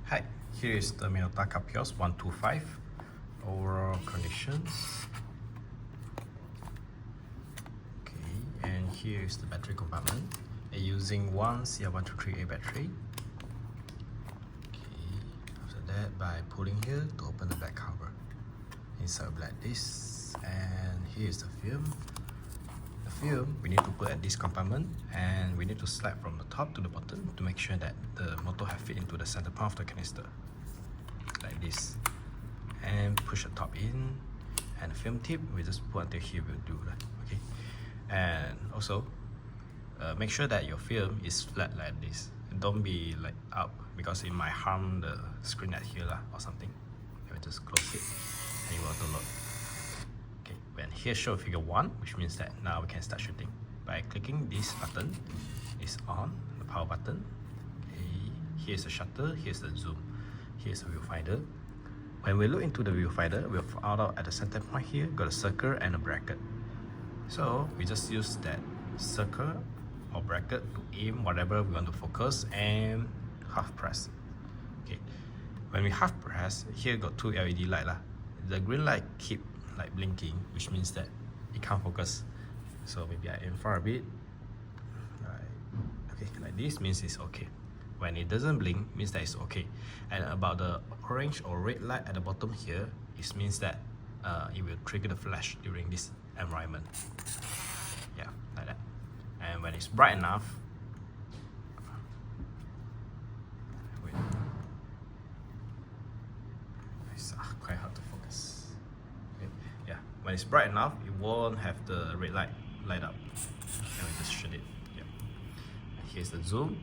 Hi, here is the Minolta Capios 125 overall conditions. Okay, and here is the battery compartment. Using one CR123A battery. Okay, after that by pulling here to open the back cover. Inside will be like this, and here is the film. The film we need to put at this compartment, and we need to slide from the top to the bottom to make sure that the motor have fit into the center part of the canister, like this, and push the top in, and the film tip we just put until here will do that. Okay, and also make sure that your film is flat like this. Don't be like up, because it might harm the screen at here or something. Let me just close it and it will auto load. And here show figure 1, which means that now we can start shooting. By clicking this button, is on, the power button. Okay, here's the shutter, here's the zoom, here's the viewfinder. When we look into the viewfinder, we'll find out at the center point here, got a circle and a bracket. So we just use that circle or bracket to aim whatever we want to focus and half press. Okay, when we half press, here got 2 LED light lah. The green light keep like blinking, which means that it can't focus. So maybe I aim far a bit. Okay, like this means it's okay. When it doesn't blink, means that it's okay. And about the orange or red light at the bottom here, it means that it will trigger the flash during this environment. Yeah, like that. And when it's bright enough, it's quite hard to focus. When it's bright enough, it won't have the red light light up. And we just shut it. Yeah. And here's the zoom.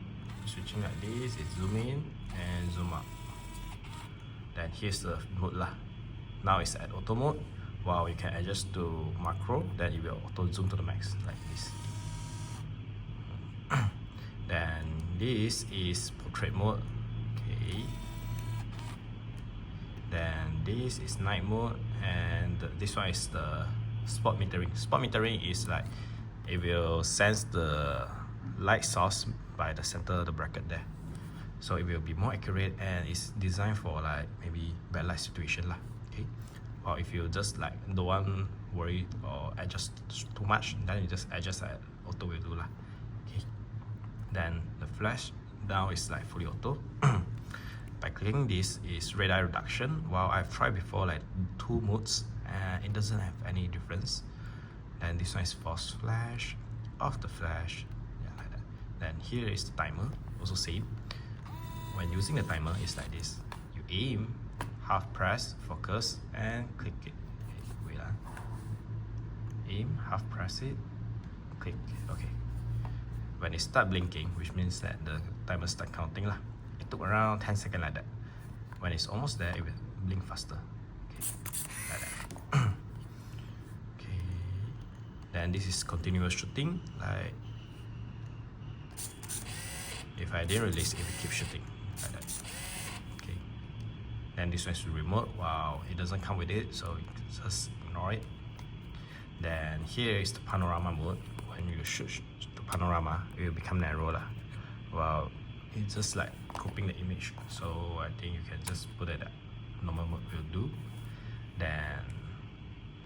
Switching like this, it's zoom in and zoom out. Then here's the mode lah. Now it's at auto mode. While you can adjust to macro, then it will auto zoom to the max like this. Then this is portrait mode. Okay. Then this is night mode, and this one is the spot metering. Spot metering is like it will sense the light source by the center of the bracket there, so it will be more accurate, and it's designed for like maybe bad light situation lah. Okay, or if you just like don't want worry or adjust too much, then you just adjust at auto will do lah. Okay, then the flash now is like fully auto. By clicking this is red eye reduction. While I've tried before like 2 modes and it doesn't have any difference. Then this one is force flash, off the flash, yeah, like that. Then here is the timer, also same. When using the timer, it's like this. You aim, half press, focus, and click it. Okay, wait aim, half press it, click. Okay. When it start blinking, which means that the timer start counting lah. It took around 10 seconds like that. When it's almost there, it will blink faster. Okay, like that. Okay. Then this is continuous shooting. Like if I didn't release it, will keep shooting like that. Okay. Then this one is remote. Wow, it doesn't come with it, so you can just ignore it. Then here is the panorama mode. When you shoot to panorama, it will become narrow lah. Wow, it's just like cropping the image, so I think you can just put it at normal mode will do. Then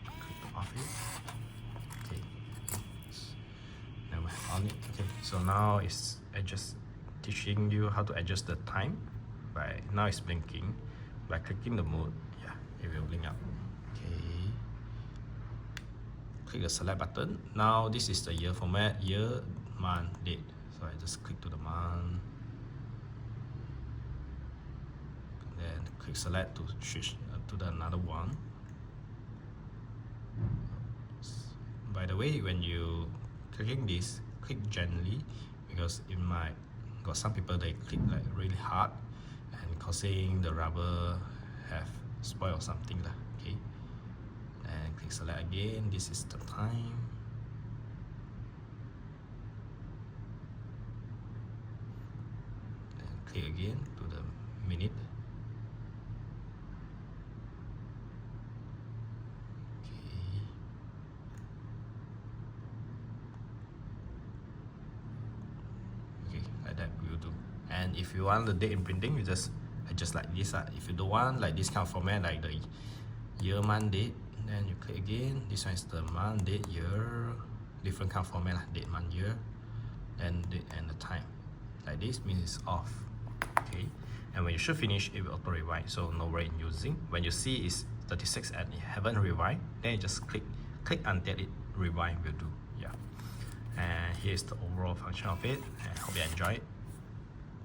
click off it. Okay, now we're on it. Okay, so now it's just teaching you how to adjust the time. By now it's blinking. By clicking the mode, yeah, it will blink out. Okay, click the select button. Now this is the year format, year, month, date. So I just click to the month. Then click select to switch to the another one. By the way, when you clicking this, click gently, because it might got some people they click like really hard and causing the rubber have spoil or something lah. Okay, and click select again. This is the time. Then click again to the minute. That will do. And if you want the date in printing, you just adjust just like this. If you don't want like this kind of format, like the year, month, date, then you click again. This one is the month, date, year, different kind of format, date, month, year, then date and the time. Like this means it's off. Okay, and when you should finish, it will auto rewind, so no worry in using. When you see it's 36 and it haven't rewind, then you just click until it rewind will do. Yeah, and here's the overall function of it, and I hope you enjoy it.